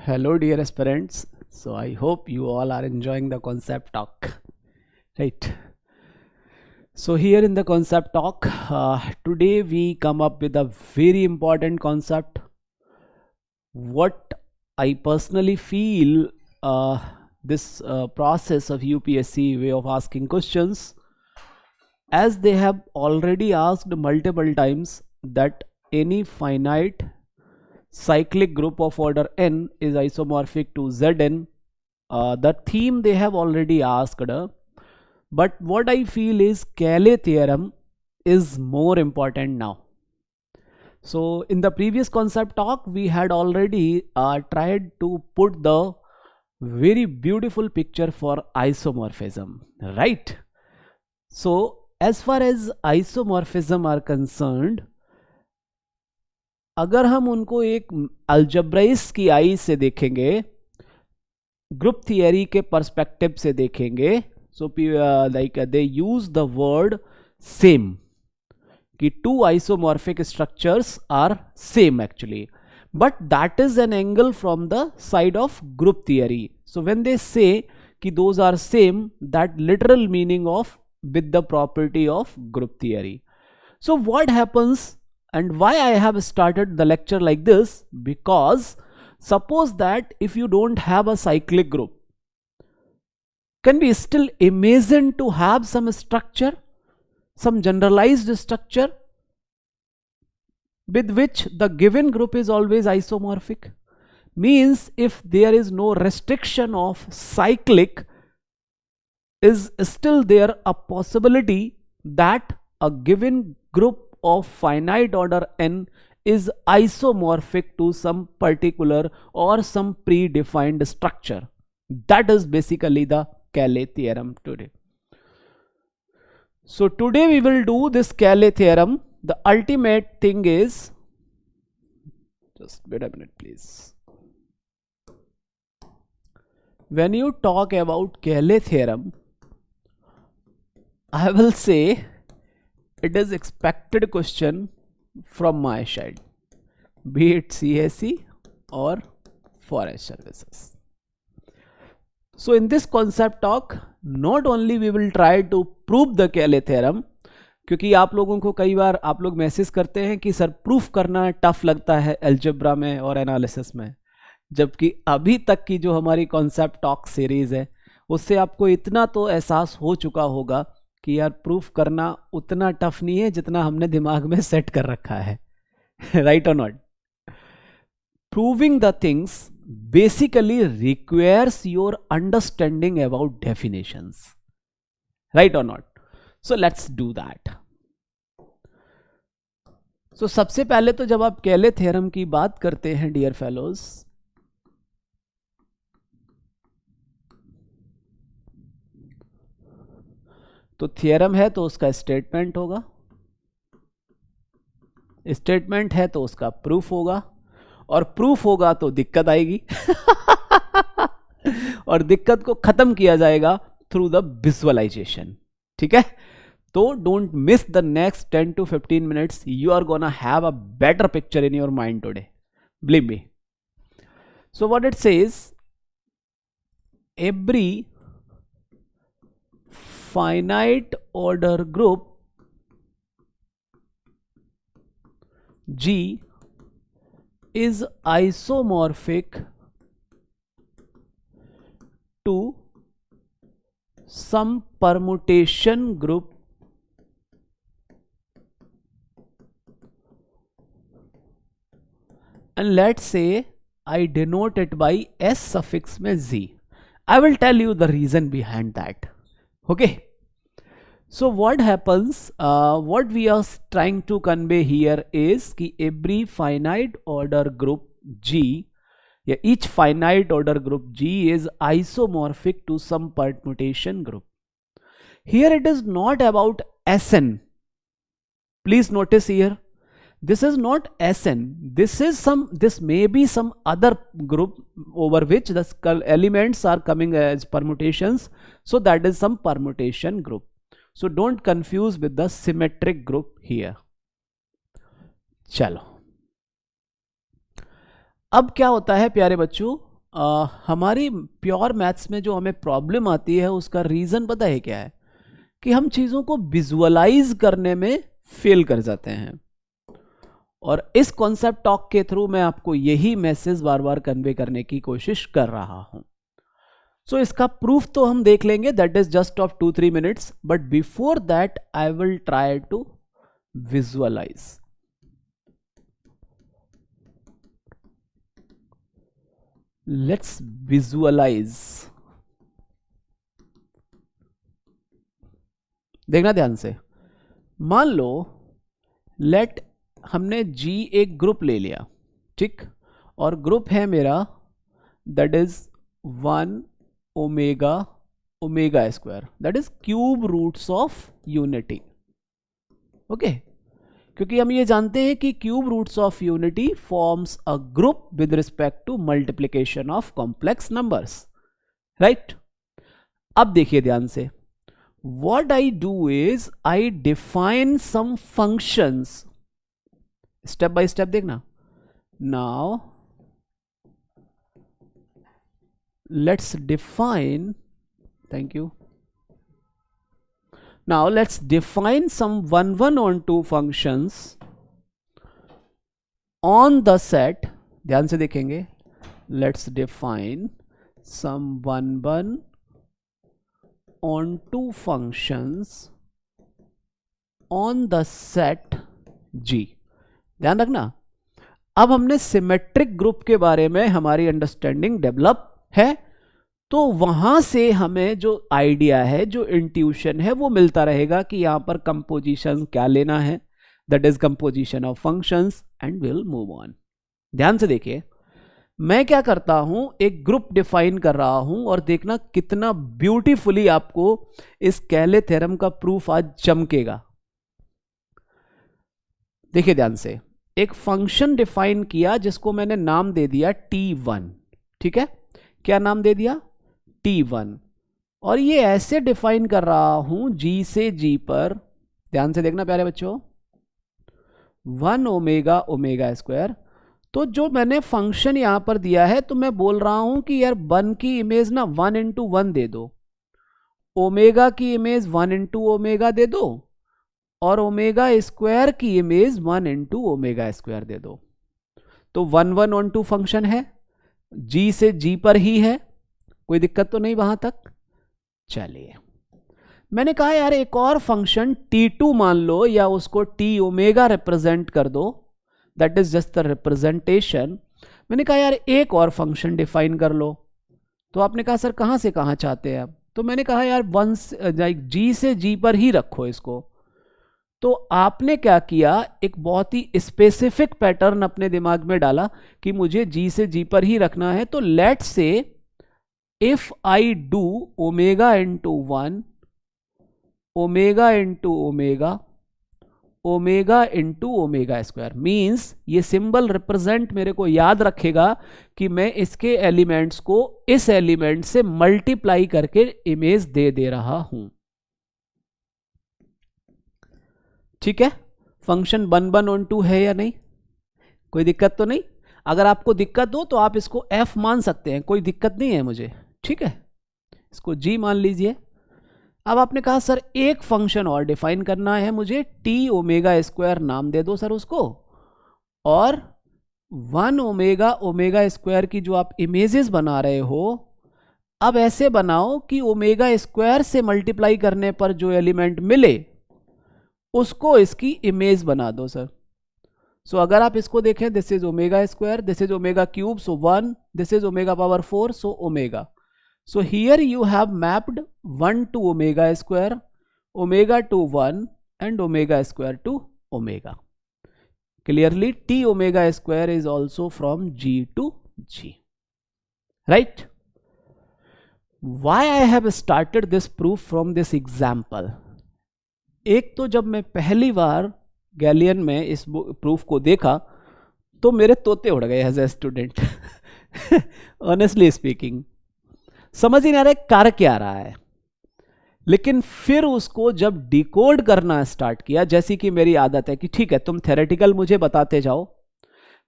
Hello, dear aspirants. So, I hope you all are enjoying the concept talk, right? So, here in the concept talk, today we come up with a very important concept. What I personally feel this process of UPSC way of asking questions, as they have already asked multiple times that any finite cyclic group of order n is isomorphic to Zn. The theme they have already asked, but what I feel is Cayley theorem is more important now. So in the previous concept talk, we had already tried to put the very beautiful picture for isomorphism, right? So as far as isomorphism are concerned, अगर हम उनको एक अल्जब्राइस की आई से देखेंगे, group theory के perspective से देखेंगे, so like they use the word same कि two isomorphic structures are same actually, but that is an angle from the side of group theory. So when they say कि those are same, that literal meaning of with the property of group theory. So what happens and why I have started the lecture like this? Because suppose that if you don't have a cyclic group, can we still imagine to have some structure, some generalized structure with which the given group is always isomorphic? Means if there is no restriction of cyclic, is still there a possibility that a given group of finite order n is isomorphic to some particular or some predefined structure. That is basically the Cayley theorem today. So today we will do this Cayley theorem. The ultimate thing is, just wait a minute please. When you talk about Cayley theorem, I will say it is expected question from my side, be it CSE or forest services. So in this concept talk, not only we will try to prove the Cayley theorem, क्योंकि आप लोगों को कई बार आप लोग message करते हैं कि सर प्रूफ करना टफ लगता है अलजेब्रा में और एनालिसिस में, जबकि अभी तक की जो हमारी कॉन्सेप्ट टॉक सीरीज है उससे आपको इतना तो एहसास हो चुका होगा कि यार प्रूफ करना उतना टफ नहीं है जितना हमने दिमाग में सेट कर रखा है, right or not? Proving the things basically requires your understanding about definitions, right or not? So let's do that. सो सबसे पहले तो जब आप केले थ्योरम की बात करते हैं डियर फेलोज, तो थ्योरम है तो उसका स्टेटमेंट होगा, स्टेटमेंट है तो उसका प्रूफ होगा, और प्रूफ होगा तो दिक्कत आएगी और दिक्कत को खत्म किया जाएगा थ्रू द विजुअलाइजेशन. ठीक है, तो don't miss the next 10 to 15 minutes. You are gonna have a better picture in your mind today, believe me. So what it says, every finite order group G is isomorphic to some permutation group and let's say I denote it by S suffix में Z. I will tell you the reason behind that. Okay, so what happens, what we are trying to convey here is कि every finite order group G, yeah, each finite order group G is isomorphic to some permutation group. Here it is not about Sn. Please notice here, this is not Sn. This may be some other group over which the elements are coming as permutations. So that is some permutation group. So don't confuse with the symmetric group here. चलो, अब क्या होता है प्यारे बच्चों, हमारी pure maths में जो हमें प्रॉब्लम आती है उसका रीज़न पता है क्या है, कि हम चीज़ों को विजुअलाइज करने में फेल कर जाते हैं। और इस कॉन्सेप्ट टॉक के थ्रू मैं आपको यही मैसेज बार बार कन्वे करने की कोशिश कर रहा हूं। सो इसका प्रूफ तो हम देख लेंगे, that is just of 2-3 minutes, but before that I will try to visualise. Let's visualise. देखना ध्यान से। मान लो लेट हमने जी एक ग्रुप ले लिया, ठीक, और ग्रुप है मेरा that is 1 omega omega square, that is cube roots of unity. Okay, क्योंकि हम ये जानते हैं कि cube roots of unity forms a group with respect to multiplication of complex numbers, right. अब देखिए ध्यान से, what I do is I define some functions, step by step देखना। Now let's define, thank you, now let's define some 1 1 on 2 functions on the set, ध्यान से देखेंगे, let's define some 1 1 on 2 functions on the set G। ध्यान रखना, अब हमने symmetric group के बारे में हमारी अंडरस्टैंडिंग डेवलप है, तो वहां से हमें जो आइडिया है, जो इंट्यूशन है, वो मिलता रहेगा कि यहां पर कंपोजिशन क्या लेना है, that is composition of functions, and will move on. ध्यान से देखिए, मैं क्या करता हूं, एक ग्रुप डिफाइन कर रहा हूं, और देखना कितना ब्यूटीफुली आपको इस कैले थ्योरम का प्रूफ आज चमकेगा। देखिए ध्यान से, एक फंक्शन डिफाइन किया जिसको मैंने नाम दे दिया T1, ठीक है, क्या नाम दे दिया, T1, और ये ऐसे डिफाइन कर रहा हूं G से G पर, ध्यान से देखना प्यारे बच्चों, 1 ओमेगा ओमेगा स्क्वायर। तो जो मैंने फंक्शन यहां पर दिया है, तो मैं बोल रहा हूं कि यार 1 की इमेज ना 1 इंटू 1 दे दो, ओमेगा की इमेज 1 इंटू ओमेगा दे दो, और ओमेगा स्क्वायर की इमेज 1 इंटू ओमेगा स्क्वायर दे दो। तो 1 1 on 2 फंक्शन है, जी से जी पर ही है, कोई दिक्कत तो नहीं वहां तक। चलिए, मैंने कहा यार एक और फंक्शन T2 मान लो, या उसको T ओमेगा रिप्रेजेंट कर दो, that is just the representation. मैंने कहा यार एक और फंक्शन डिफाइन कर लो। तो आपने कहा सर कहां से कहां चाहते हैं आप, तो मैंने कहा यार जी से जी पर ही रखो इसको। तो आपने क्या किया, एक बहुत ही स्पेसिफिक पैटर्न अपने दिमाग में डाला कि मुझे जी से जी पर ही रखना है। तो let's say if I do omega into 1 omega into omega omega into omega square, means ये सिंबल रिप्रेजेंट मेरे को याद रखेगा कि मैं इसके एलिमेंट्स को इस एलिमेंट से मल्टीप्लाई करके इमेज दे रहा हूं, ठीक है। फंक्शन 1 1 on 2 है या नहीं, कोई दिक्कत तो नहीं। अगर आपको दिक्कत हो तो आप इसको F मान सकते हैं, कोई दिक्कत नहीं है मुझे, ठीक है, इसको G मान लीजिए। अब आपने कहा सर एक फंक्शन और डिफाइन करना है मुझे, T ओमेगा स्क्वायर नाम दे दो सर उसको, और 1 ओमेगा ओमेगा स्क्वायर की जो आप इमेजेस बना रहे हो, अब ऐसे बनाओ कि ओमेगा स्क्वायर से मल्टीप्लाई करने पर जो एलिमेंट मिले उसको इसकी इमेज बना दो सर। सो अगर आप इसको देखें, this is omega square, this is omega cube, so 1, this is omega power 4, so omega. So here you have mapped 1 to omega square, omega to 1, and omega square to omega. Clearly T omega square is also from G to G. Right? Why I have started this proof from this example? एक तो जब मैं पहली बार galleon में इस proof को देखा तो मेरे तोते उड़ गए as a student, honestly speaking समझ ही नहीं आ रहा है कर क्या रहा है। लेकिन फिर उसको जब डिकोड करना स्टार्ट किया, जैसी कि मेरी आदत है कि ठीक है तुम थ्योरेटिकल मुझे बताते जाओ,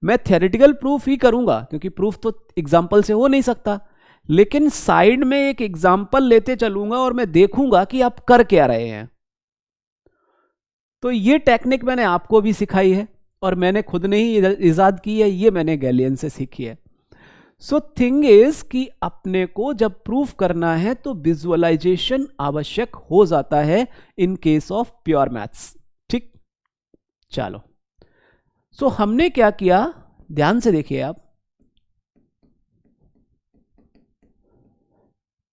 मैं थ्योरेटिकल प्रूफ ही करूंगा क्योंकि प्रूफ तो एग्जाम्पल से हो नहीं सकता, लेकिन साइड में एक एग्जाम्पल लेते चलूंगा और मैं देखूंगा कि आप कर क्या रहे हैं। तो ये टेक्निक मैंने आपको भी सिखाई है और मैंने खुद ने ही इजाद की है, ये मैंने गैलियन से सीखी है। सो थिंग इज कि अपने को जब प्रूफ करना है तो विजुअलाइजेशन आवश्यक हो जाता है in case of pure maths. ठीक, चलो। सो हमने क्या किया, ध्यान से देखिए आप।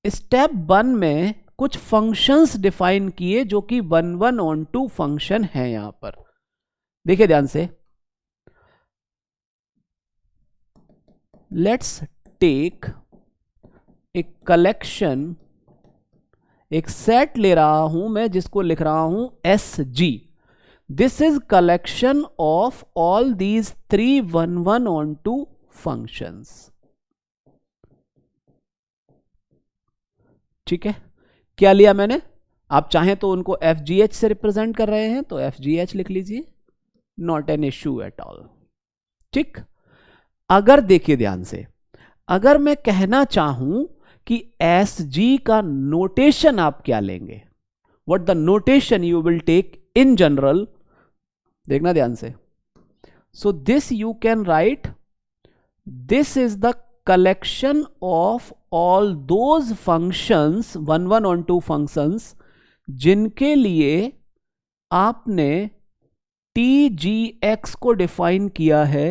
स्टेप 1 में कुछ फंक्शंस डिफाइन किए जो कि 11 फंक्शन है। यहां पर देखिए ध्यान से, लेट्स टेक एक कलेक्शन, एक सेट ले रहा हूं मैं जिसको लिख रहा हूं S G. This is collection of all these 3 11 functions. ठीक है, क्या लिया मैंने, आप चाहें तो उनको एफ जी एच से रिप्रेजेंट कर रहे हैं तो एफ जी एच लिख लीजिए, not an issue at all. ठीक, अगर देखिए ध्यान से, अगर मैं कहना चाहूं कि एस जी का नोटेशन आप क्या लेंगे, what the notation you will take in general, देखना ध्यान से। So this you can write, this is the collection of all those functions 11 functions जिनके लिए आपने टी जी एक्स को डिफाइन किया है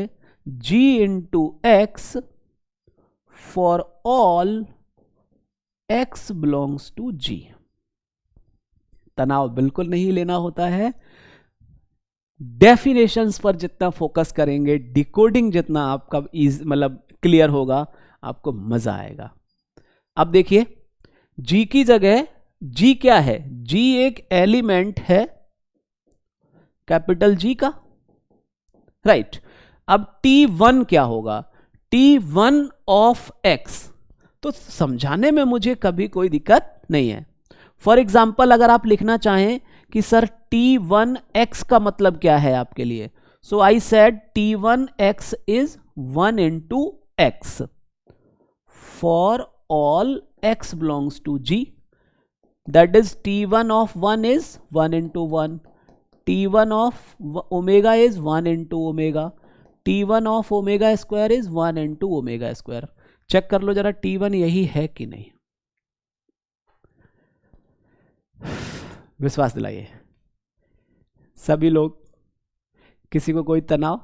g into X for all x belongs to g। तनाव बिल्कुल नहीं लेना होता है, डेफिनेशंस पर जितना फोकस करेंगे, डिकोडिंग जितना आपका मतलब क्लियर होगा, आपको मजा आएगा। अब देखिए, जी की जगह, जी क्या है, जी एक एलिमेंट है कैपिटल जी का, राइट। अब T1 क्या होगा, T1 ऑफ x, तो समझाने में मुझे कभी कोई दिक्कत नहीं है। फॉर एग्जाम्पल अगर आप लिखना चाहें कि सर T1x का मतलब क्या है आपके लिए, so I said T1x is 1 into x for all x belongs to g, that is T1 of 1 is 1 into 1, T1 of omega is 1 into omega, T1 of omega square is 1 into omega square. Check कर लो जरा T1 यही है कि नहीं, विश्वास दिलाइए सभी लोग, किसी को कोई तनाव?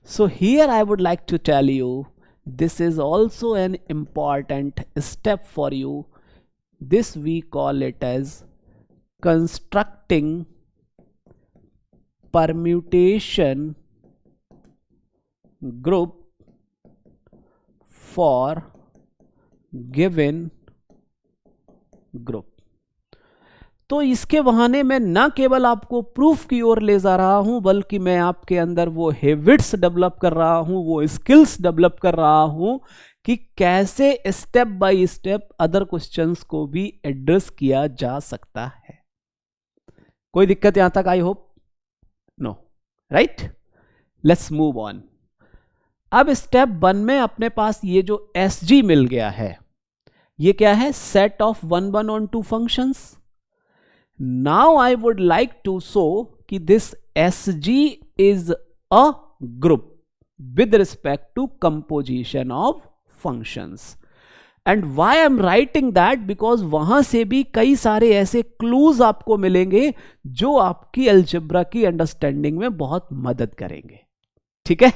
So here I would like to tell you, this is also an important step for you. This we call it as constructing permutation group for given group. तो इसके बहाने मैं ना केवल आपको प्रूफ की ओर ले जा रहा हूं, बल्कि मैं आपके अंदर वो हैबिट्स डेवलप कर रहा हूं, वो स्किल्स डेवलप कर रहा हूं कि कैसे step by step other questions को भी एड्रेस किया जा सकता है। कोई दिक्कत यहां तक? I hope no, right. Let's move on. अब स्टेप 1 में अपने पास ये जो एस जी मिल गया है, ये क्या है, set of 11 functions. Now I would like to show कि this SG is a group with respect to composition of functions. And why I'm writing that, because वहां से भी कई सारे ऐसे क्लूज आपको मिलेंगे जो आपकी अलजेब्रा की अंडरस्टैंडिंग में बहुत मदद करेंगे। ठीक है,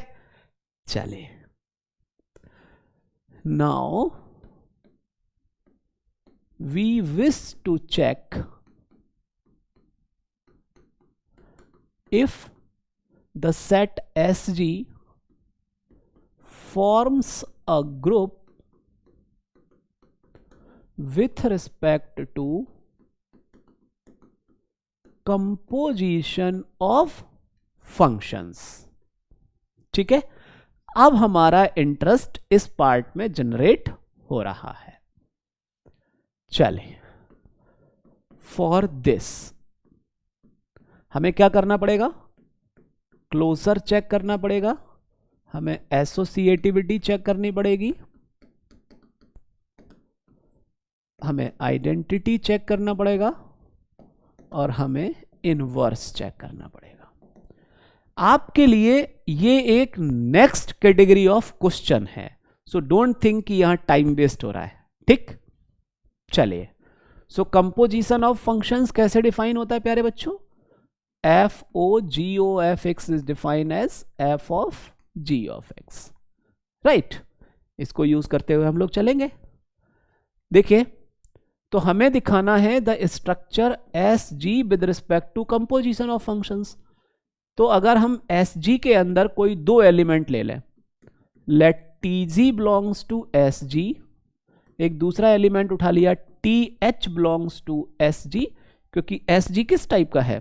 चलिए। Now we wish to check if the set SG forms a group with respect to composition of functions। ठीक है, अब हमारा इंटरेस्ट इस पार्ट में जनरेट हो रहा है। चलिए, फॉर दिस हमें क्या करना पड़ेगा, क्लोजर चेक करना पड़ेगा, हमें एसोसिएटिविटी चेक करनी पड़ेगी, हमें आइडेंटिटी चेक करना पड़ेगा और हमें इनवर्स चेक करना पड़ेगा। आपके लिए ये एक नेक्स्ट कैटेगरी ऑफ क्वेश्चन है, सो डोंट थिंक कि यहां टाइम वेस्ट हो रहा है, ठीक। चलिए, सो कंपोजिशन ऑफ फंक्शंस कैसे डिफाइन होता है प्यारे बच्चों? F O G O F X is defined as F of G of X, right. इसको यूज करते हुए हम लोग चलेंगे। देखिए, तो हमें दिखाना है the structure S G with respect to composition of functions. तो अगर हम एस जी के अंदर कोई दो एलिमेंट ले लें, let T G belongs to S G, एक दूसरा एलिमेंट उठा लिया T H belongs to S G, क्योंकि एस जी किस टाइप का है?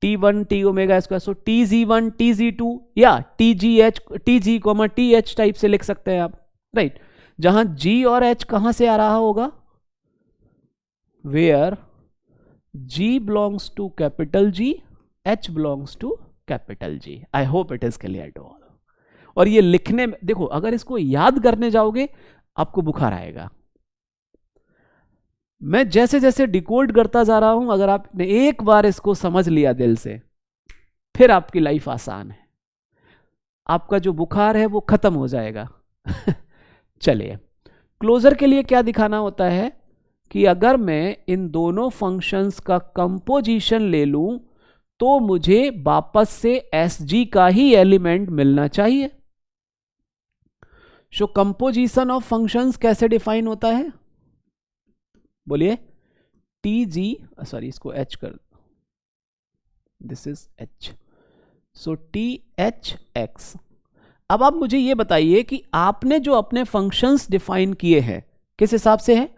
T one T omega square, so T G one T G two या T G H T G comma T H type से लिख सकते हैं आप, राइट। जहां जी और एच कहां से आ रहा होगा? Where G belongs to capital G, H belongs to capital G. I hope it is clear to all. और ये लिखने में देखो, अगर इसको याद करने जाओगे आपको बुखार आएगा। मैं जैसे जैसे डिकोड करता जा रहा हूं, अगर आपने एक बार इसको समझ लिया दिल से, फिर आपकी लाइफ आसान है, आपका जो बुखार है वो खत्म हो जाएगा। चलिए, क्लोजर के लिए क्या दिखाना होता है कि अगर मैं इन दोनों फंक्शंस का कंपोजिशन ले लूं तो मुझे वापस से एस जी का ही एलिमेंट मिलना चाहिए। सो कंपोजिशन ऑफ फंक्शंस कैसे डिफाइन होता है? बोलिए। टी जी, सॉरी इसको एच कर, this is H, so T H x. अब आप मुझे ये बताइए कि आपने जो अपने फंक्शंस डिफाइन किए हैं किस हिसाब से है?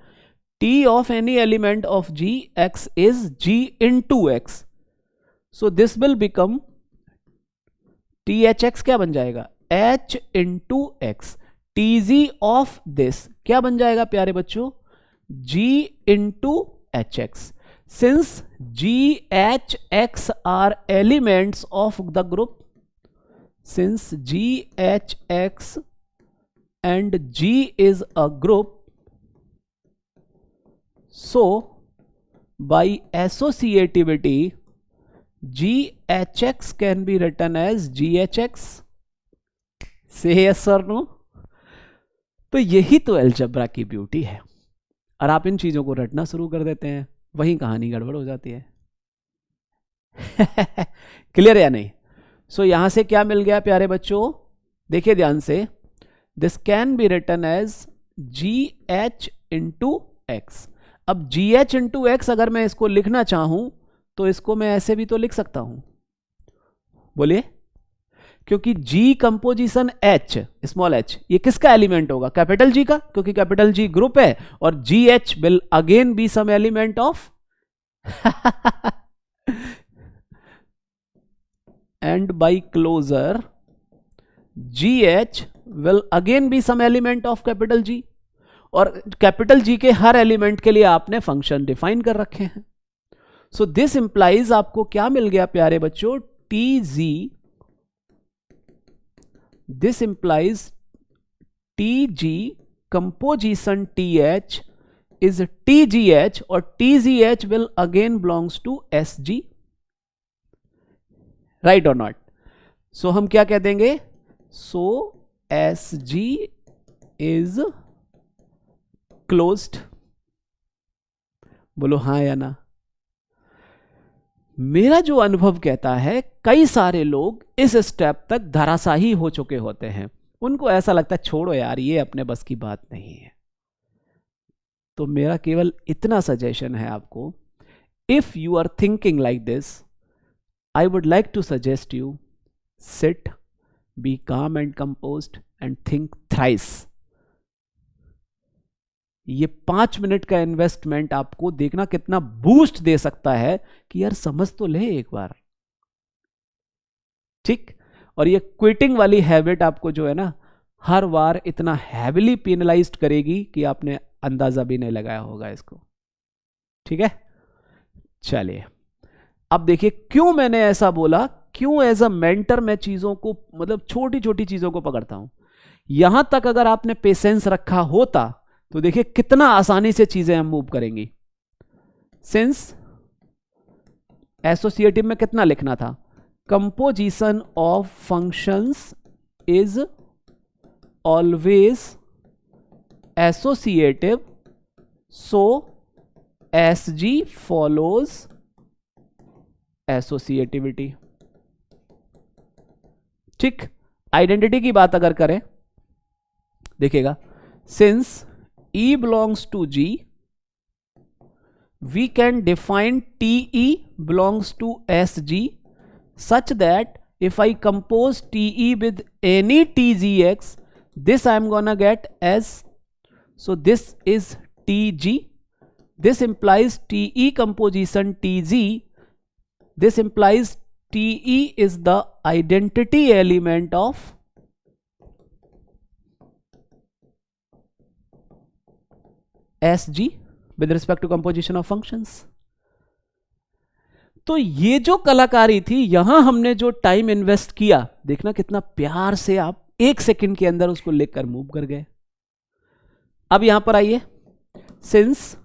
T of any element of G X is G into X, so this will become T H X क्या बन जाएगा? H into X. T G of this क्या बन जाएगा प्यारे बच्चों? G into H X. Since G H X are elements of the group, since G H X and G is a group, so by associativity GHX can be written as GHX. Say yes or no? तो यही तो algebra की beauty है। और आप इन चीजों को रटना शुरू कर देते हैं, वहीं कहानी गड़बड़ हो जाती है। क्लियर या नहीं? सो यहां से क्या मिल गया प्यारे बच्चों? देखिए ध्यान से, this can be written as G H into X. अब जी एच इंटू एक्स अगर मैं इसको लिखना चाहूं तो इसको मैं ऐसे भी तो लिख सकता हूं, बोलिए। क्योंकि जी कंपोजिशन एच, स्मॉल एच, ये किसका एलिमेंट होगा? कैपिटल जी का, क्योंकि कैपिटल जी ग्रुप है, और G H will again be some element of and by closure G H will again be some element of capital G, और capital जी के हर element के लिए आपने फंक्शन डिफाइन कर रखे हैं। सो दिस इंप्लाइज आपको क्या मिल गया प्यारे बच्चों? T G, this implies T G composition T H is T G H, और T G H will again belongs to S G, right or not? So हम क्या कह देंगे? So S G is closed. बोलो हाँ या ना। मेरा जो अनुभव कहता है, कई सारे लोग इस स्टेप तक धराशायी हो चुके होते हैं, उनको ऐसा लगता है छोड़ो यार, ये अपने बस की बात नहीं है। तो मेरा केवल इतना सजेशन है आपको, if you are thinking like this, I would like to suggest you, sit, be calm and composed and think thrice. ये 5 मिनट का इन्वेस्टमेंट आपको देखना कितना बूस्ट दे सकता है कि यार समझ तो ले एक बार, ठीक। और ये क्विटिंग वाली हैबिट आपको जो है ना, हर बार इतना हैविली पेनलाइज्ड करेगी कि आपने अंदाजा भी नहीं लगाया होगा इसको, ठीक है। चलिए, अब देखिए क्यों मैंने ऐसा बोला क्यों एज अ मेंटर मैं चीजों को, मतलब छोटी छोटी चीजों को पकड़ता हूं। यहां तक अगर आपने पेशेंस रखा होता तो देखिए कितना आसानी से चीजें हम मूव करेंगी। सिंस एसोसिएटिव में कितना लिखना था, composition of functions is always associative, so SG follows associativity. ठीक, आइडेंटिटी की बात अगर करें, देखिएगा, since E belongs to G, we can define TE belongs to SG such that if I compose TE with any TGX, this I am gonna get as, so this is TG, this implies TE composition TG, this implies TE is the identity element of SG with respect to composition of functions। तो ये जो कलाकारी थी, यहां हमने जो time invest किया, देखना कितना प्यार से आप 1 सेकंड के अंदर उसको लेकर मूव कर गए। अब यहां पर आइए, since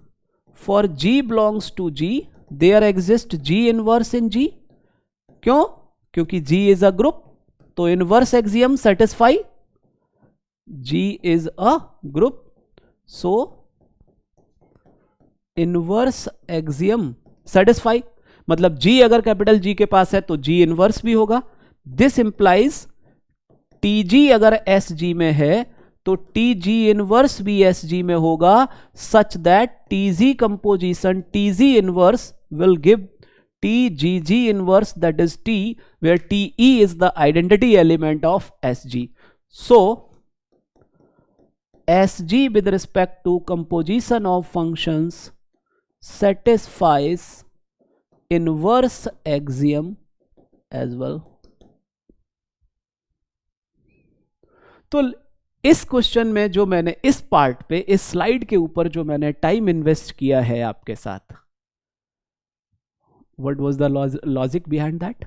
for G belongs to G there exist G inverse in G। क्यों? क्योंकि G इज अ ग्रुप, तो inverse axiom satisfy, G is a group, so inverse axiom satisfy. मतलब G अगर कैपिटल G के पास है तो G इनवर्स भी होगा। दिस इंप्लाइज TG अगर SG में है तो TG इनवर्स भी SG में होगा, such that TG composition TG inverse will give TGG inverse, that is T, where TE is the identity element of SG. So SG with respect to composition of functions satisfies inverse axiom as well. तो इस question में जो मैंने इस part पे, इस slide के ऊपर जो मैंने टाइम इन्वेस्ट किया है आपके साथ, what was the logic behind that?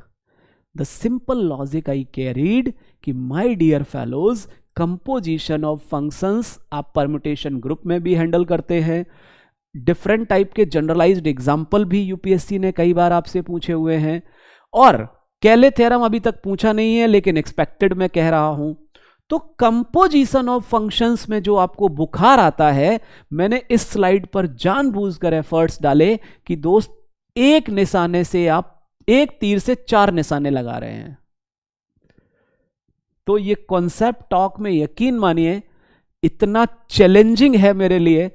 The simple logic I carried कि my dear fellows, composition of functions आप permutation group में भी हैंडल करते हैं। डिफरेंट टाइप के जनरलाइज्ड एग्जाम्पल भी यूपीएससी ने कई बार आपसे पूछे हुए हैं, और केले थ्योरम अभी तक पूछा नहीं है लेकिन एक्सपेक्टेड मैं कह रहा हूं। तो कंपोजिशन ऑफ फंक्शंस में जो आपको बुखार आता है, मैंने इस स्लाइड पर जानबूझकर एफर्ट्स डाले कि दोस्त एक निशाने से आप, एक तीर से 4 निशाने लगा रहे हैं। तो ये कॉन्सेप्ट टॉक में यकीन मानिए इतना चैलेंजिंग है मेरे लिए।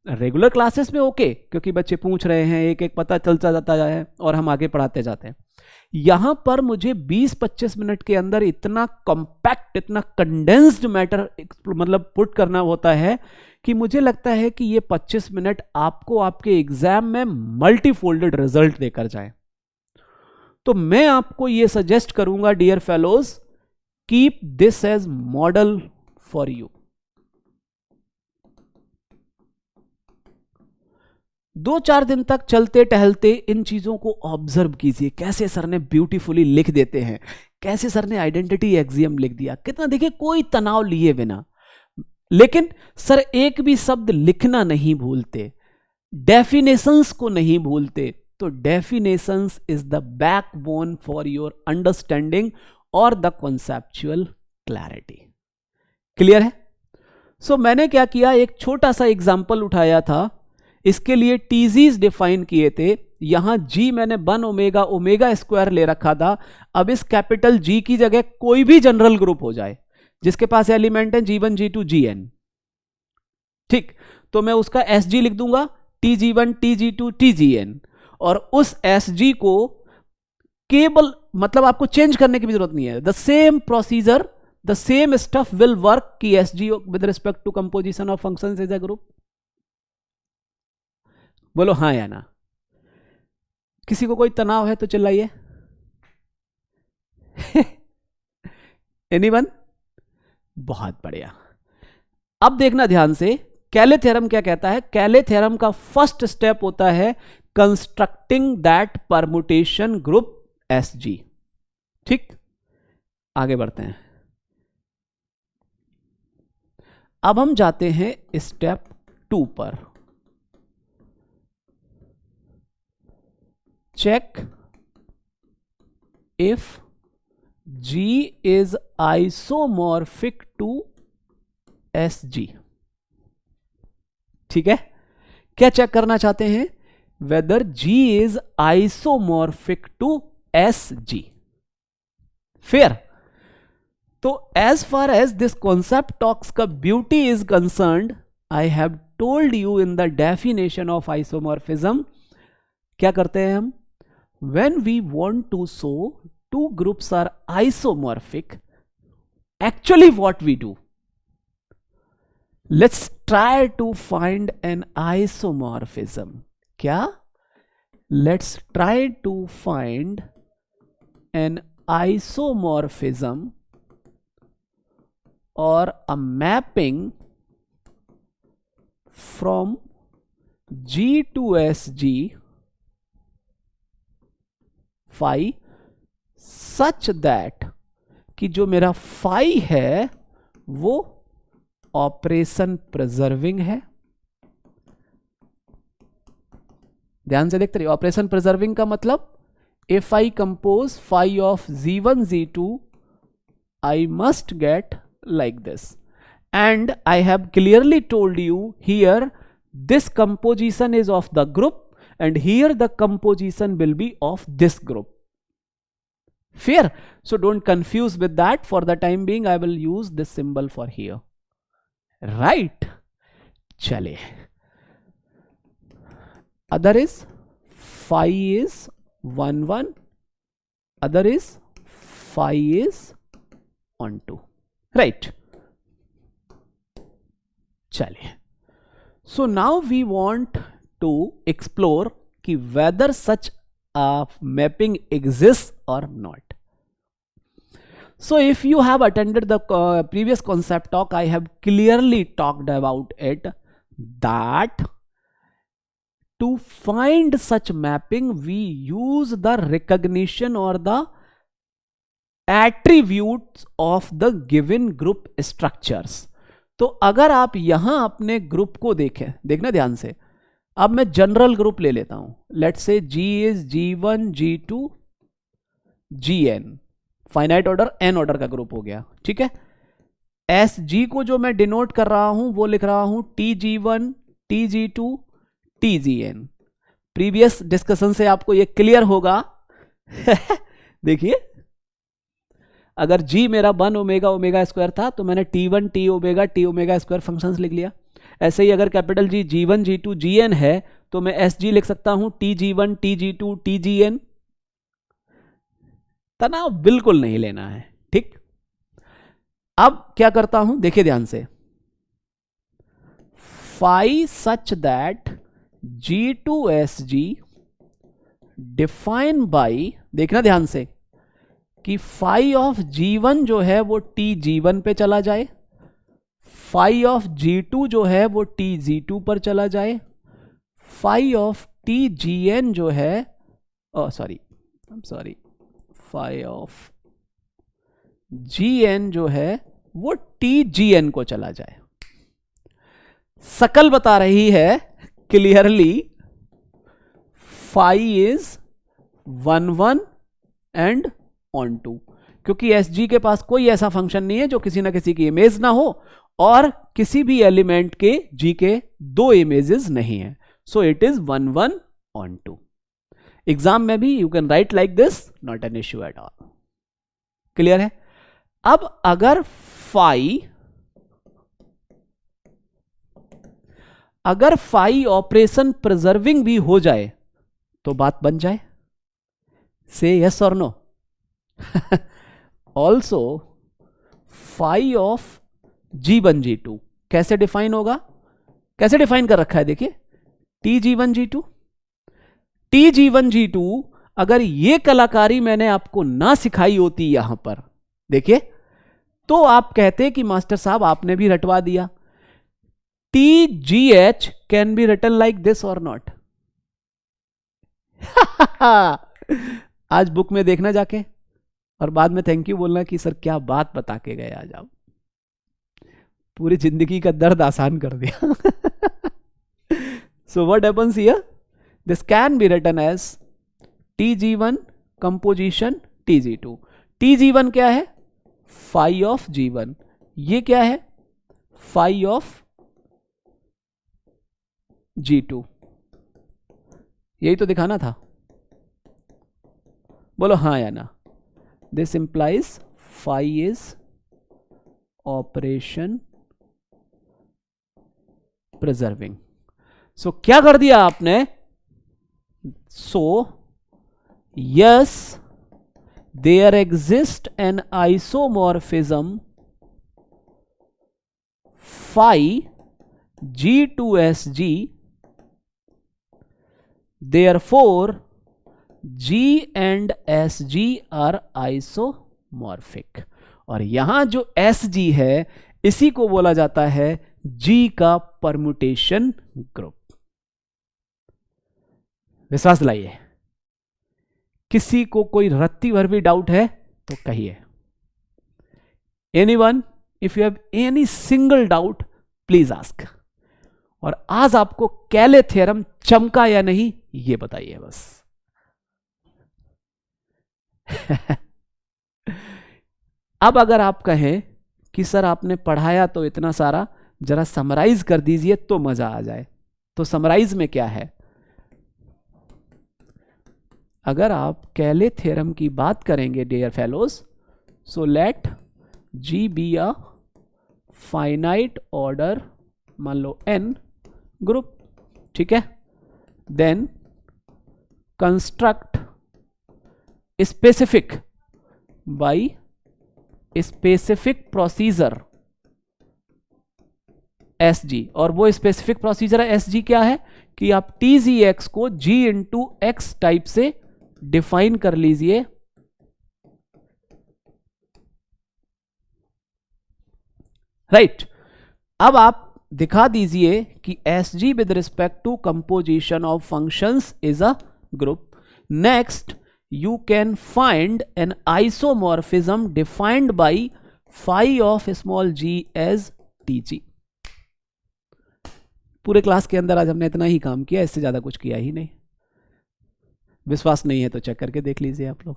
रेगुलर क्लासेस में ओके, क्योंकि बच्चे पूछ रहे हैं, एक एक पता चलता जाता है और हम आगे पढ़ाते जाते हैं। यहां पर मुझे 20-25 मिनट के अंदर इतना कॉम्पैक्ट, इतना कंडेंस्ड मैटर मतलब पुट करना होता है कि मुझे लगता है कि ये 25 मिनट आपको आपके एग्जाम में मल्टी फोल्डेड रिजल्ट देकर जाए। तो मैं आपको ये सजेस्ट करूंगा dear fellows, keep this as model for you. 2-4 दिन तक चलते टहलते इन चीजों को ऑब्जर्व कीजिए, कैसे सर ने ब्यूटीफुली लिख देते हैं, कैसे सर ने आइडेंटिटी एक्सियम लिख दिया, कितना देखिए कोई तनाव लिए बिना। लेकिन सर एक भी शब्द लिखना नहीं भूलते, डेफिनेशंस को नहीं भूलते। तो definitions is the backbone for your understanding और द कॉन्सेप्चुअल क्लैरिटी। क्लियर है? सो मैंने क्या किया, एक छोटा सा एग्जांपल उठाया था, इसके लिए टीजीज डिफाइन किए थे। यहां जी मैंने 1 ओमेगा ओमेगा स्क्वायर ले रखा था। अब इस कैपिटल जी की जगह कोई भी जनरल ग्रुप हो जाए जिसके पास एलिमेंट है G1 G2 Gn, ठीक, तो मैं उसका Sg लिख दूंगा, Tg1 Tg2 Tgn, और उस Sg को केवल मतलब आपको चेंज करने की भी जरूरत नहीं है। The same procedure, the same stuff will work की Sg with respect to composition of functions as a group. बोलो हाँ या ना। किसी को कोई तनाव है तो चिल्लाइए। एनीवन? बहुत बढ़िया। अब देखना ध्यान से, कैले थ्योरम क्या कहता है। कैले थ्योरम का फर्स्ट स्टेप होता है constructing that permutation group Sg। ठीक, आगे बढ़ते हैं। अब हम जाते हैं स्टेप 2 पर। Check if G is isomorphic to SG। ठीक है, क्या चेक करना चाहते हैं? Whether G is isomorphic to SG। Fair. तो as far as this concept talks का beauty is concerned, I have told you in the definition of isomorphism, क्या करते हैं हम? When we want to show two groups are isomorphic, actually what we do, let's try to find an isomorphism। क्या? Let's try to find an isomorphism or a mapping from G to SG phi such that कि जो मेरा phi है वो operation preserving है। ध्यान से देखते रहिए, ऑपरेशन प्रिजर्विंग का मतलब if I compose phi of Z1 Z2 I must get like this, and I have clearly told you here this composition is of the group and here the composition will be of this group. Fair? So don't confuse with that. For the time being, I will use this symbol for here. Right? चले। Other is phi is 1 1. Other is phi is on 2. Right? चले। So now we want to explore कि whether such mapping exists or not. So if you have attended the previous concept talk, I have clearly talked about it, that to find such mapping we use the recognition or the attributes of the given group structures। तो अगर आप यहां अपने group को देखें, देखना ध्यान से, अब मैं जनरल ग्रुप ले लेता हूं, let's say G is G1 G2 Gn, finite order n order का ग्रुप हो गया। ठीक है, SG को जो मैं डिनोट कर रहा हूं वो लिख रहा हूं TG1 TG2 TGn। Previous discussion से आपको ये क्लियर होगा देखिए, अगर G मेरा 1 ओमेगा ओमेगा स्क्वायर था तो मैंने T1 T omega T omega square functions लिख लिया। ऐसे ही अगर capital G G1 G2 Gn है तो मैं SG लिख सकता हूं TG1 TG2 TGn। तनाव बिल्कुल नहीं लेना है। ठीक, अब क्या करता हूं, देखिए ध्यान से, phi such that G2SG define by, देखना ध्यान से कि फाई ऑफ G1 जो है वो TG1 पे चला जाए, फाई ऑफ G2 जो है वो TG2 पर चला जाए, फाई ऑफ TGN जो है, फाई ऑफ GN जो है वो TGN को चला जाए। शकल बता रही है clearly phi is 1 1 and on 2, क्योंकि SG के पास कोई ऐसा फंक्शन नहीं है जो किसी ना किसी की इमेज ना हो और किसी भी एलिमेंट के G के 2 इमेजेस नहीं है। So it is 1 1 on 2। Exam में भी you can right like this, not an issue at all. Clear है? अब अगर फाई ऑपरेशन प्रिजर्विंग भी हो जाए तो बात बन जाए। से yes or no. Also phi of G1 G2 कैसे डिफाइन होगा, कैसे डिफाइन कर रखा है देखिए, TG1 G2 TG1 G2। अगर ये कलाकारी मैंने आपको ना सिखाई होती यहां पर देखिए, तो आप कहते कि मास्टर साहब आपने भी रटवा दिया। TGH can be written like this और नॉट। आज बुक में देखना जाके, और बाद में थैंक यू बोलना कि सर क्या बात बता के गए आज आप, पूरी जिंदगी का दर्द आसान कर दिया. So what happens here? This can be written as Tg1 composition Tg2. Tg1 क्या है? phi of G1. ये क्या है? phi of G2. यही तो दिखाना था. बोलो हाँ या ना. This implies phi is operation preserving. So क्या कर दिया आपने? So yes, there exists an isomorphism phi G2SG, therefore G and SG are isomorphic. और यहां जो SG है इसी को बोला जाता है G का परम्यूटेशन ग्रुप. विश्वास दिलाइए. किसी को कोई रत्ती भर भी डाउट है तो कहिए. Anyone, if you have any single doubt please ask. और आज आपको कैले थ्योरम चमका या नहीं ये बताइए बस. अब अगर आप कहें कि सर आपने पढ़ाया तो इतना सारा, जरा समराइज कर दीजिए तो मजा आ जाए. तो समराइज में क्या है? अगर आप कैले थ्योरम की बात करेंगे dear fellows, so let G be a finite order, मान लो n ग्रुप. ठीक है. Then construct specific by specific procedure SG. और वो स्पेसिफिक प्रोसीजर है SG क्या है कि आप TGX को G इंटू एक्स टाइप से डिफाइन कर लीजिए. राइट. अब आप दिखा दीजिए कि SG with respect to composition of functions is a group. Next you can find an isomorphism defined by phi of small g as Tg. पूरे क्लास के अंदर आज हमने इतना ही काम किया, इससे ज्यादा कुछ किया ही नहीं. विश्वास नहीं है तो चेक करके देख लीजिए आप लोग.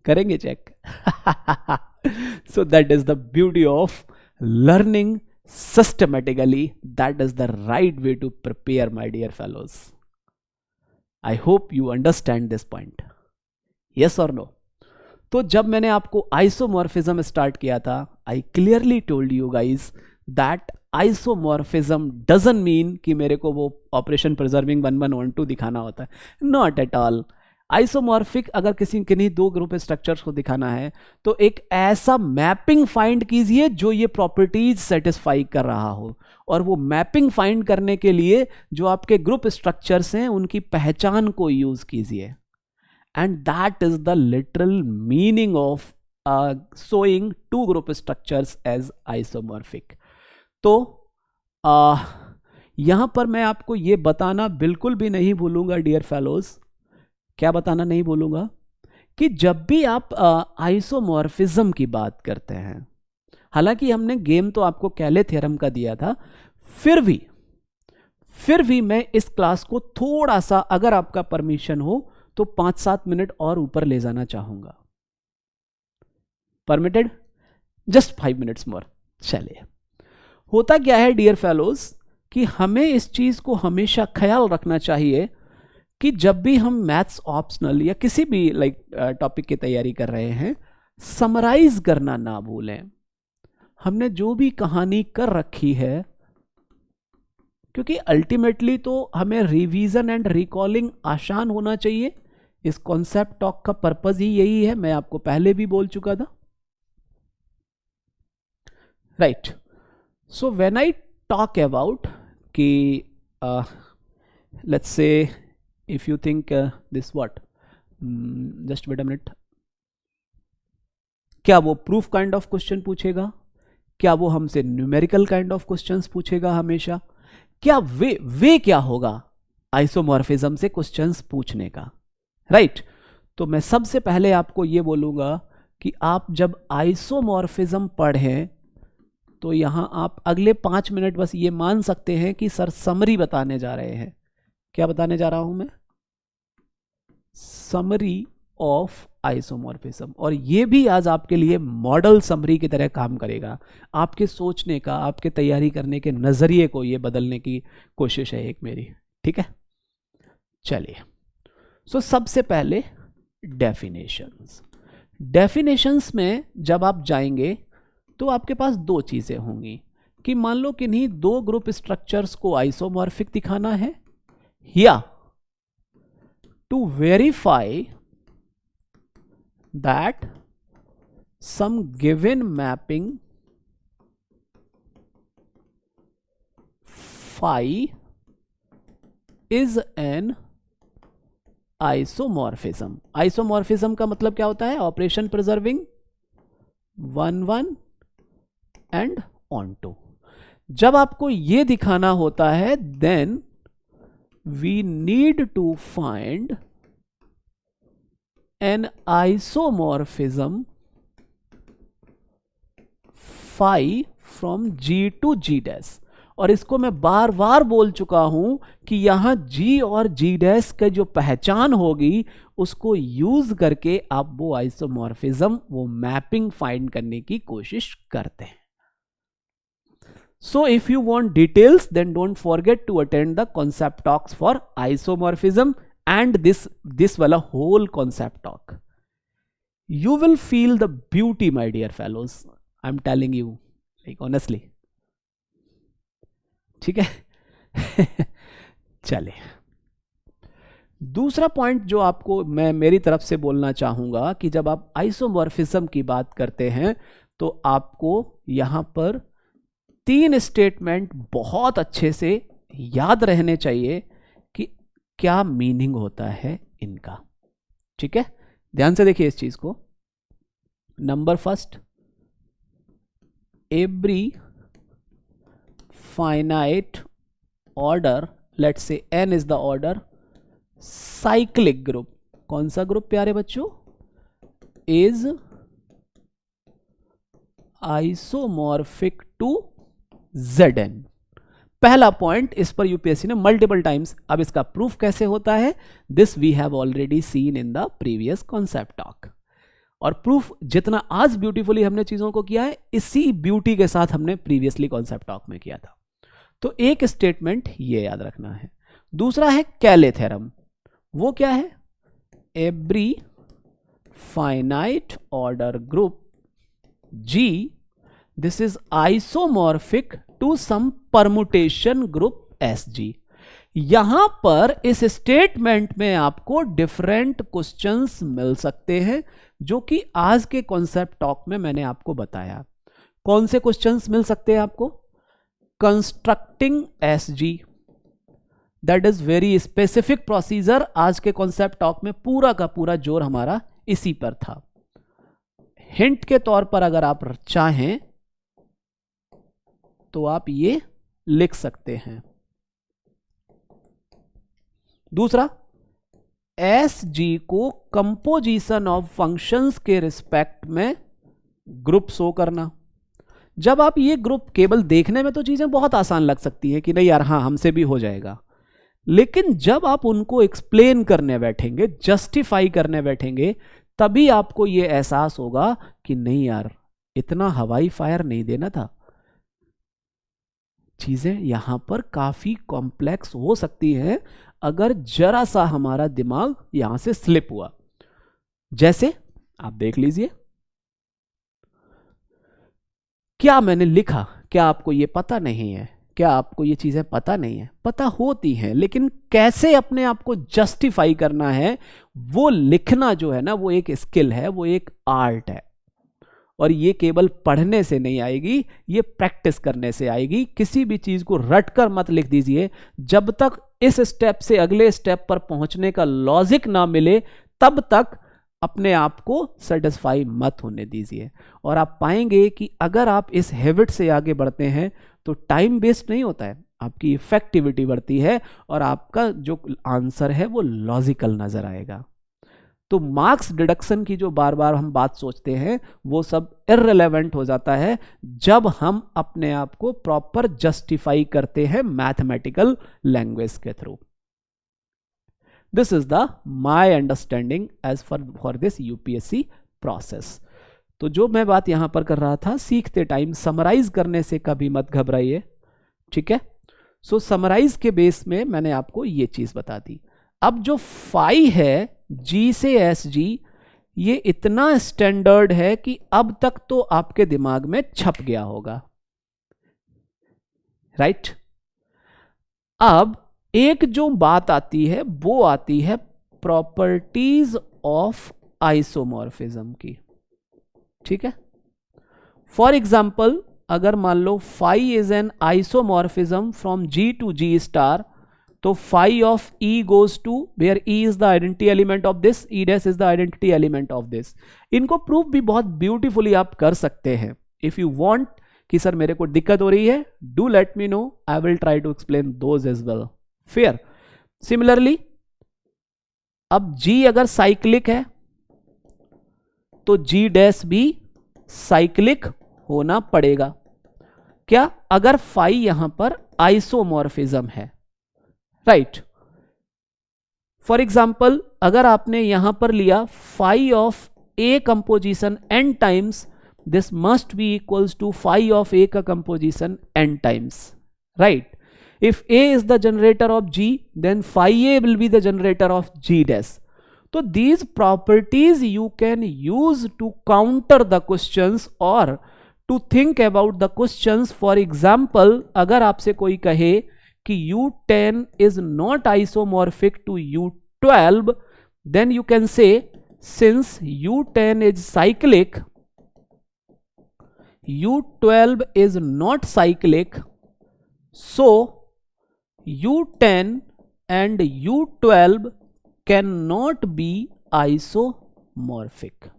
करेंगे check. So that is the beauty of learning systematically. That is the right way to prepare, my dear fellows. I hope you understand this point. Yes or no? तो जब मैंने आपको आइसोमॉर्फिज्म स्टार्ट किया था, I clearly told you guys that isomorphism doesn't mean कि मेरे को वो ऑपरेशन प्रिजर्विंग 1 1 1 2 दिखाना होता है. Not at all. आइसोमॉर्फिक अगर किन्हीं दो ग्रुप स्ट्रक्चर्स को दिखाना है तो एक ऐसा मैपिंग फाइंड कीजिए जो ये प्रॉपर्टीज सेटिस्फाई कर रहा हो. और वो मैपिंग फाइंड करने के लिए जो आपके ग्रुप स्ट्रक्चर्स हैं उनकी पहचान को यूज कीजिए. And that is the literal meaning of showing two group structures as isomorphic. तो यहां पर मैं आपको ये बताना बिल्कुल भी नहीं भूलूंगा डियर फेलोज. क्या बताना नहीं भूलूंगा कि जब भी आप आइसोमॉर्फिज्म की बात करते हैं, हालांकि हमने गेम तो आपको कैले थ्योरम का दिया था, फिर भी मैं इस क्लास को थोड़ा सा, अगर आपका परमिशन हो तो 5-7 मिनट और ऊपर ले जाना चाहूंगा. परमिटेड? Just 5 minutes more. चलिए. होता क्या है डियर फेलोज कि हमें इस चीज को हमेशा ख्याल रखना चाहिए कि जब भी हम मैथ्स ऑप्शनल या किसी भी टॉपिक की तैयारी कर रहे हैं, समराइज करना ना भूलें. हमने जो भी कहानी कर रखी है, क्योंकि अल्टीमेटली तो हमें रिवीजन एंड रिकॉलिंग आसान होना चाहिए. इस कॉन्सेप्ट टॉक का पर्पस ही यही है, मैं आपको पहले भी बोल चुका था. Right. So when I talk about कि let's say if you think this what just wait a minute, क्या वो प्रूफ काइंड ऑफ क्वेश्चन पूछेगा? क्या वो हमसे न्यूमेरिकल काइंड ऑफ क्वेश्चंस पूछेगा हमेशा? क्या वे क्या होगा आइसोमॉर्फिज्म से क्वेश्चंस पूछने का? राइट. तो मैं सबसे पहले आपको ये बोलूँगा कि आप जब आइसोमॉर्फिज्म पढ़ें तो यहाँ आप अगले 5 मिनट बस ये मान सकते हैं कि सर समरी बताने जा रहे हैं। क्या बताने जा रहा हूं मैं? Summary of isomorphism. और ये भी आज आपके लिए मॉडल समरी की तरह काम करेगा। आपके सोचने का, आपके तैयारी करने के नजरिए को ये बदलने की कोशिश है एक मेरी। ठीक है, चलिए। सो सबसे पहले डेफिनेशंस। डेफिनेशंस में जब आप जाएंगे तो आपके पास दो चीजें होंगी कि मान लो किन्हीं दो ग्रुप स्ट्रक्चर्स को आइसोमॉर्फिक दिखाना है, या to verify that some given mapping phi is an isomorphism. Isomorphism का मतलब क्या होता है? Operation preserving 1 1 and onto. जब आपको यह दिखाना होता है then we need to find an isomorphism phi from G to G dash. और इसको मैं बार बार बोल चुका हूं कि यहां G और G डैश का जो पहचान होगी उसको यूज करके आप वो आइसोमॉर्फिज्म, वो मैपिंग फाइंड करने की कोशिश करते हैं। So if you want details, then don't forget to attend the concept talks for isomorphism and this wala whole concept talk. You will feel the beauty, my dear fellows. I'm telling you, like honestly. ठीक है? चले, दूसरा point जो आपको मैं मेरी तरफ से बोलना चाहूंगा कि जब आप आइसोमॉर्फिज्म की बात करते हैं तो आपको यहां पर 3 स्टेटमेंट बहुत अच्छे से याद रहने चाहिए कि क्या मीनिंग होता है इनका। ठीक है, ध्यान से देखिए इस चीज को। Number first, every finite order, let's say n is the order, cyclic group. कौन सा ग्रुप प्यारे बच्चों? Is isomorphic to Zn। पहला पॉइंट, इस पर यूपीएससी ने मल्टीपल टाइम्स, अब इसका प्रूफ कैसे होता है? This we have already seen in the previous concept talk. और प्रूफ जितना आज ब्यूटीफुली हमने चीजों को किया है, इसी ब्यूटी के साथ हमने प्रीवियसली कॉन्सेप्ट टॉक में किया था। तो एक स्टेटमेंट ये याद रखना है। दूसरा है कैले थ्योरम। वो क्या है? Every finite order group G, this is isomorphic to some permutation group SG। यहां पर इस स्टेटमेंट में आपको डिफरेंट क्वेश्चंस मिल सकते हैं जो कि आज के कॉन्सेप्ट टॉक में मैंने आपको बताया। कौन से क्वेश्चंस मिल सकते हैं आपको? Constructing SG, that is very specific procedure. आज के कॉन्सेप्ट टॉक में पूरा का पूरा जोर हमारा इसी पर था। हिंट के तौर पर अगर आप चाहें तो आप ये लिख सकते हैं। दूसरा, SG को कंपोजिशन ऑफ फंक्शंस के रिस्पेक्ट में ग्रुप शो करना। जब आप ये ग्रुप, केवल देखने में तो चीजें बहुत आसान लग सकती हैं कि नहीं यार हाँ हमसे भी हो जाएगा, लेकिन जब आप उनको एक्सप्लेन करने बैठेंगे, जस्टिफाई करने बैठेंगे, तभी आपको ये एहसास होगा कि नहीं यार इतना हवाई फायर नहीं देना था। चीजें यहां पर काफी कॉम्प्लेक्स हो सकती हैं अगर जरा सा हमारा दिमाग यहां से स्लिप हुआ। जैसे आप देख लीजिए, क्या मैंने लिखा, क्या आपको ये पता नहीं है? क्या आपको ये चीजें पता नहीं है? पता होती हैं, लेकिन कैसे अपने आप को जस्टिफाई करना है, वो लिखना जो है ना, वो एक स्किल है, वो एक आर्ट है। और ये केवल पढ़ने से नहीं आएगी, ये प्रैक्टिस करने से आएगी। किसी भी चीज को रटकर मत लिख दीजिए। जब तक इस स्टेप से अगले स्टेप पर पहुंचने का लॉजिक ना मिले, तब तक अपने आप को सेटिस्फाई मत होने दीजिए। और आप पाएंगे कि अगर आप इस हैबिट से आगे बढ़ते हैं तो टाइम वेस्ट नहीं होता है, आपकी इफेक्टिविटी बढ़ती है और आपका जो आंसर है वो लॉजिकल नजर आएगा। तो मार्क्स डिडक्शन की जो बार बार हम बात सोचते हैं वो सब इररिलेवेंट हो जाता है जब हम अपने आप को प्रॉपर जस्टिफाई करते हैं मैथमेटिकल लैंग्वेज के थ्रू. This is the my understanding as for this UPSC process. तो जो मैं बात यहां पर कर रहा था, सीखते टाइम समराइज करने से कभी मत घबराइए, ठीक है. सो समराइज के बेस में मैंने आपको ये चीज बता दी. अब जो फाई है जी से एस जी, ये इतना स्टैंडर्ड है कि अब तक तो आपके दिमाग में छप गया होगा, राइट. अब एक जो बात आती है वो आती है प्रॉपर्टीज ऑफ आइसोमॉर्फिज्म की, ठीक है. फॉर एग्जाम्पल, अगर मान लो phi is an isomorphism from G to G star, तो phi of E goes to where E is the identity element of this, E dash is the identity element of this. इनको proof भी बहुत beautifully आप कर सकते हैं. If you want कि sir मेरे को दिक्कत हो रही है, do let me know, I will try to explain those as well. Fair. Similarly, अब जी अगर साइक्लिक है तो जी डैश भी साइक्लिक होना पड़ेगा. क्या? अगर फाई यहां पर आइसोमॉर्फिज्म है, राइट. फॉर एग्जाम्पल, अगर आपने यहां पर लिया phi of A composition n times, this must be equals to phi of A का composition n times, right. If a is the generator of g, then phi a will be the generator of g dash. So these properties you can use to counter the questions or to think about the questions. For example, अगर आपसे कोई कहे कि U10 is not isomorphic to U12, then you can say since U10 is cyclic, U12 is not cyclic, so U10 and U12 cannot be isomorphic.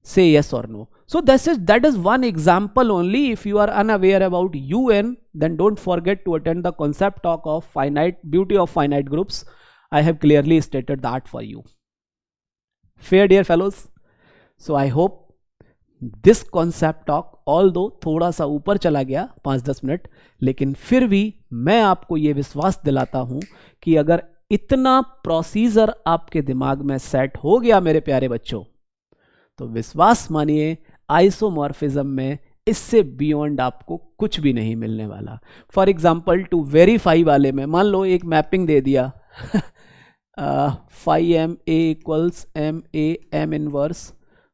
Say yes or no. So that is one example only. If you are unaware about UN, then don't forget to attend the concept talk of beauty of finite groups. I have clearly stated that for you. Fair dear fellows. So I hope this concept talk, although थोड़ा सा ऊपर चला गया 5-10 minute, लेकिन फिर भी मैं आपको यह विश्वास दिलाता हूं कि अगर इतना प्रोसीजर आपके दिमाग में सेट हो गया मेरे प्यारे बच्चों, तो विश्वास मानिए आइसोमॉर्फिज्म में इससे बियॉन्ड आपको कुछ भी नहीं मिलने वाला. फॉर एग्जाम्पल, टू वेरीफाई वाले में मान लो एक मैपिंग दे दिया phi M A equals M A M inverse,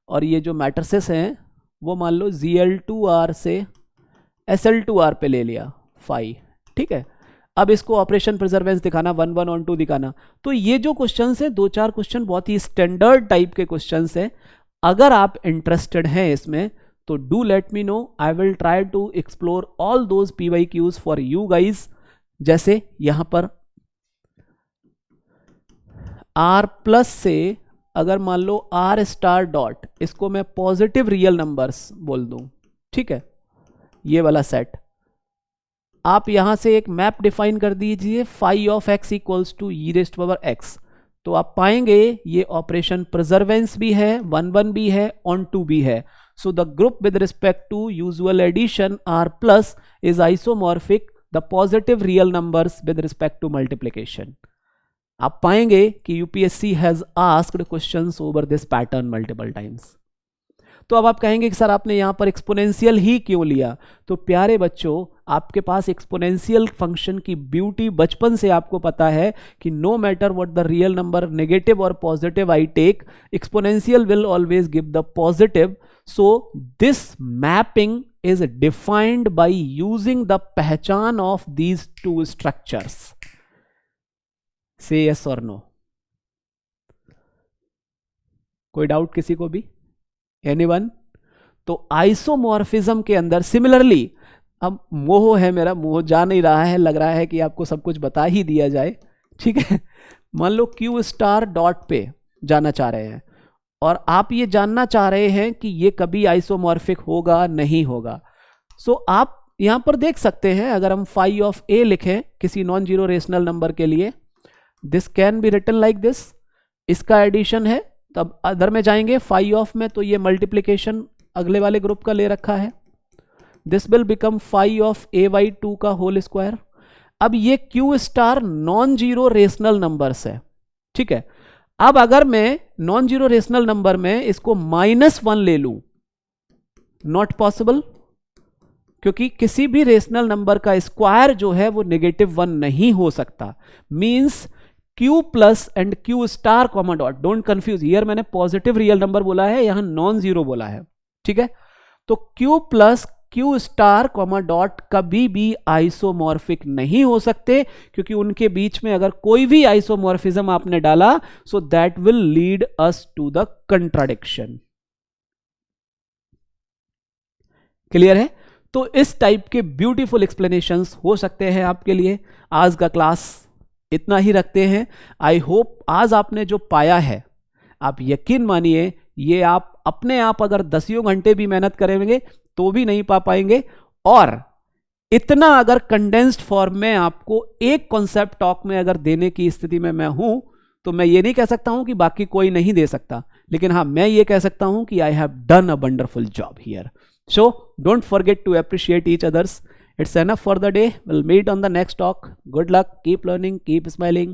और ये जो मैट्रिसेस हैं वो मान लो ZL2R से SL2R पे ले लिया फाई, ठीक है. अब इसको ऑपरेशन प्रिजर्वेंस दिखाना, 1 1 on 2 दिखाना. तो ये जो क्वेश्चंस हैं, 2-4 क्वेश्चन बहुत ही स्टैंडर्ड टाइप के क्वेश्चंस हैं. अगर आप इंटरेस्टेड हैं इसमें तो do let me know, I will try to explore all those PYQs for you guys. जैसे यहां पर R प्लस से अगर मान लो R स्टार डॉट, इसको मैं पॉजिटिव रियल नंबर्स बोल दूं, ठीक है, ये वाला सेट, आप यहां से एक मैप डिफाइन कर दीजिए phi of x equals to E raised power x, तो आप पाएंगे ये ऑपरेशन प्रिजर्वेंस भी है, 1 1 भी है, ऑन 2 भी है. So the group with respect to usual addition R plus is isomorphic the positive real numbers with respect to multiplication. आप पाएंगे कि UPSC has asked questions over this pattern multiple times. तो अब आप कहेंगे कि सर आपने यहां पर एक्सपोनेंशियल ही क्यों लिया? तो प्यारे बच्चों, आपके पास एक्सपोनेंशियल फंक्शन की ब्यूटी बचपन से आपको पता है कि no matter what the real number, negative और positive I take, exponential will always give the positive. So this mapping is defined by using the पहचान of these two structures. Say yes or no? कोई doubt किसी को भी? Anyone? तो isomorphism के अंदर similarly, अब मोह है मेरा, मोह जा नहीं रहा है, लग रहा है कि आपको सब कुछ बता ही दिया जाए, ठीक है. मान लो क्यू स्टार डॉट पे जाना चाह रहे हैं और आप ये जानना चाह रहे हैं कि ये कभी आइसोमॉर्फिक होगा नहीं होगा. सो आप यहां पर देख सकते हैं, अगर हम फाई ऑफ ए लिखें किसी नॉन जीरो रेशनल नंबर के लिए, this can be written like this. इसका एडिशन है, तब अदर में जाएंगे फाई ऑफ में, तो ये मल्टीप्लीकेशन अगले वाले ग्रुप का ले रखा है, this will become phi of a/2 का होल स्क्वायर। अब ये Q star non zero rational numbers है, ठीक है। अब अगर मैं नॉन जीरो रेशनल नंबर में इसको -1 ले लूं, नॉट पॉसिबल, क्योंकि किसी भी रेशनल नंबर का स्क्वायर जो है वो -1 नहीं हो सकता। Means q plus and q star comma dot, don't confuse, here मैंने पॉजिटिव रियल नंबर बोला है, यहां नॉन जीरो बोला है, ठीक है। तो q plus q star comma dot कभी भी आइसोमॉर्फिक नहीं हो सकते, क्योंकि उनके बीच में अगर कोई भी आइसोमॉर्फिज्म आपने डाला, so that will lead us to the contradiction. Clear है? तो इस टाइप के ब्यूटीफुल एक्सप्लेनेशंस हो सकते हैं आपके लिए। आज का क्लास इतना ही रखते हैं। आई होप आज आपने जो पाया है, आप यकीन मानिए ये आप अपने आप अगर 10 घंटे भी मेहनत करेंगे तो भी नहीं पा पाएंगे, और इतना अगर कंडेंस्ड फॉर्म में आपको एक कॉन्सेप्ट टॉक में अगर देने की स्थिति में मैं हूं, तो मैं ये नहीं कह सकता हूं कि बाकी कोई नहीं दे सकता, लेकिन हाँ मैं ये कह सकता हूं कि I have done a wonderful job here. So don't forget to appreciate each others. It's enough for the day. We'll meet on the next talk. Good luck. Keep learning. Keep smiling.